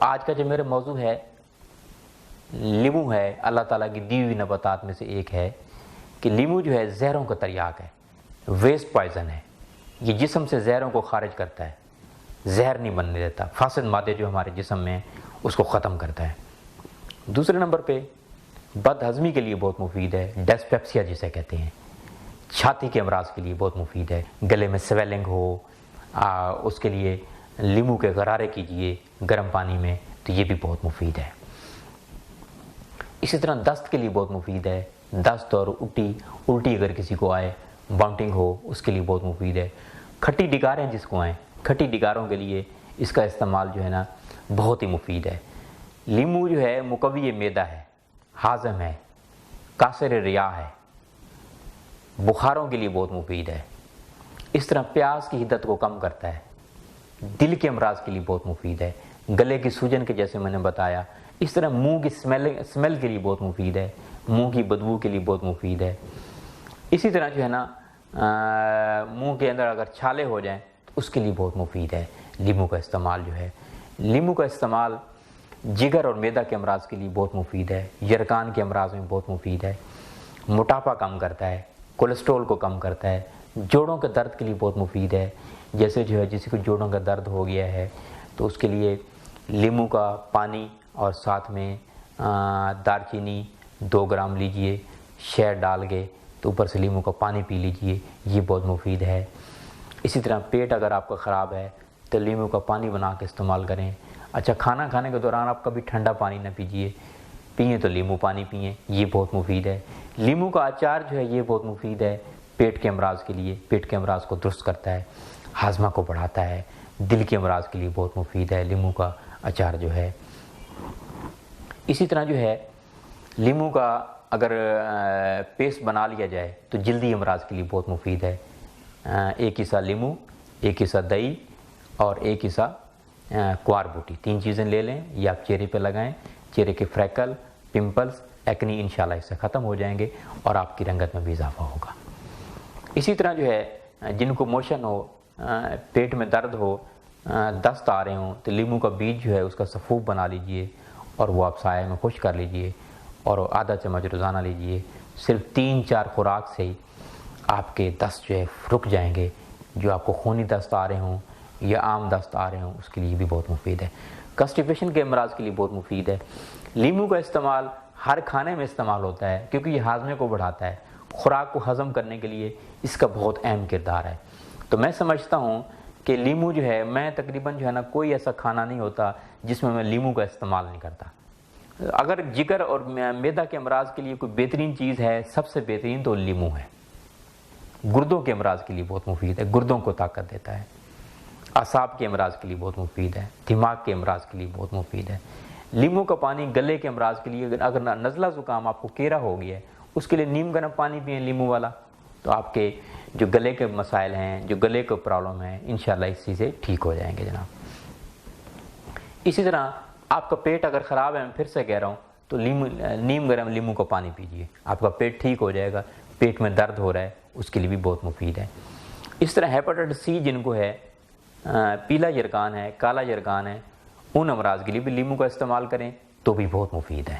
آج کا جو میرا موضوع ہے لیمو ہے، اللہ تعالیٰ کی دی ہوئی نباتات میں سے ایک ہے کہ لیمو جو ہے زہروں کا تریاق ہے، ویسٹ پوائزن ہے، یہ جسم سے زہروں کو خارج کرتا ہے، زہر نہیں بننے دیتا، فاسد مادے جو ہمارے جسم میں ہیں اس کو ختم کرتا ہے۔ دوسرے نمبر پہ بد ہضمی کے لیے بہت مفید ہے، ڈسپیپسیا جسے کہتے ہیں، چھاتی کے امراض کے لیے بہت مفید ہے، گلے میں سویلنگ ہو اس کے لیے لیمو کے غرارے کیجئے گرم پانی میں تو یہ بھی بہت مفید ہے۔ اسی طرح دست کے لیے بہت مفید ہے، دست اور الٹی اگر کسی کو آئے، باؤنٹنگ ہو، اس کے لیے بہت مفید ہے۔ کھٹی ڈگاریں جس کو آئیں، کھٹی ڈگاروں کے لیے اس کا استعمال جو ہے نا بہت ہی مفید ہے۔ لیمو جو ہے مقوی معدہ ہے، ہاضم ہے، کاسر ریا ہے، بخاروں کے لیے بہت مفید ہے۔ اس طرح پیاس کی حدت کو کم کرتا ہے، دل کے امراض کے لیے بہت مفید ہے، گلے کی سوجن کے جیسے میں نے بتایا۔ اس طرح منہ کی اسمیل کے لیے بہت مفید ہے، منہ کی بدبو کے لیے بہت مفید ہے۔ اسی طرح جو ہے نا منہ کے اندر اگر چھالے ہو جائیں تو اس کے لیے بہت مفید ہے لیمو کا استعمال جو ہے۔ لیمو کا استعمال جگر اور معدہ کے امراض کے لیے بہت مفید ہے، یرقان کے امراض میں بہت مفید ہے، موٹاپا کم کرتا ہے، کولیسٹرول کو کم کرتا ہے، جوڑوں کے درد کے لیے بہت مفید ہے۔ جیسے جو ہے کسی کو جوڑوں کا درد ہو گیا ہے تو اس کے لیے لیمو کا پانی اور ساتھ میں دار چینی 2 گرام لیجئے، شہد ڈال کے تو اوپر سے لیمو کا پانی پی لیجئے، یہ بہت مفید ہے۔ اسی طرح پیٹ اگر آپ کا خراب ہے تو لیمو کا پانی بنا کے استعمال کریں۔ اچھا، کھانا کھانے کے دوران آپ کبھی ٹھنڈا پانی نہ پیجئے، پئیں تو لیمو پانی پئیں، یہ بہت مفید ہے۔ لیمو کا اچار جو ہے یہ بہت مفید ہے پیٹ کے امراض کے لیے، پیٹ کے امراض کو درست کرتا ہے، ہاضمہ کو بڑھاتا ہے، دل کے امراض کے لیے بہت مفید ہے لیمو کا اچار جو ہے۔ اسی طرح جو ہے لیمو کا اگر پیسٹ بنا لیا جائے تو جلدی امراض کے لیے بہت مفید ہے۔ 1 حصہ لیمو، 1 حصہ دہی اور 1 حصہ کوار بوٹی، 3 چیزیں لے لیں، یہ آپ چہرے پہ لگائیں، چہرے کے فریکل، پمپلز، ایکنی انشاءاللہ اس سے ختم ہو جائیں گے اور آپ کی رنگت میں بھی اضافہ ہوگا۔ اسی طرح جو ہے جن کو موشن ہو، پیٹ میں درد ہو، دست آ رہے ہوں تو لیمو کا بیج جو ہے اس کا سفوف بنا لیجئے اور وہ آپ سائے میں خشک کر لیجئے اور آدھا چمچ روزانہ لیجئے۔ صرف 3-4 خوراک سے ہی آپ کے دست جو ہے رک جائیں گے۔ جو آپ کو خونی دست آ رہے ہوں یا عام دست آ رہے ہوں اس کے لیے بھی بہت مفید ہے۔ کانسٹیپیشن کے امراض کے لیے بہت مفید ہے۔ لیمو کا استعمال ہر کھانے میں استعمال ہوتا ہے کیونکہ یہ ہاضمے کو بڑھاتا ہے، خوراک کو ہضم کرنے کے لیے اس کا بہت اہم کردار ہے۔ تو میں سمجھتا ہوں کہ لیمو جو ہے، میں تقریباً جو ہے نا کوئی ایسا کھانا نہیں ہوتا جس میں لیمو کا استعمال نہیں کرتا۔ اگر جگر اور معدہ کے امراض کے لیے کوئی بہترین چیز ہے، سب سے بہترین تو لیمو ہے۔ گردوں کے امراض کے لیے بہت مفید ہے، گردوں کو طاقت دیتا ہے۔ اعصاب کے امراض کے لیے بہت مفید ہے، دماغ کے امراض کے لیے بہت مفید ہے۔ لیمو کا پانی گلے کے امراض کے لیے، اگر نزلہ زکام آپ کو کیرا ہو گیا ہے اس کے لیے نیم گرم پانی پئیں لیمو والا، تو آپ کے جو گلے کے مسائل ہیں، جو گلے کو پرابلم ہیں، انشاءاللہ اسی سے ٹھیک ہو جائیں گے جناب۔ اسی طرح آپ کا پیٹ اگر خراب ہے، میں پھر سے کہہ رہا ہوں، تو نیم گرم لیمو کا پانی پیجئے، آپ کا پیٹ ٹھیک ہو جائے گا۔ پیٹ میں درد ہو رہا ہے اس کے لیے بھی بہت مفید ہے۔ اس طرح ہیپاٹائٹس سی جن کو ہے، پیلا یرقان ہے، کالا یرقان ہے، ان امراض کے لیے بھی لیمو کا استعمال کریں تو بھی بہت مفید ہے۔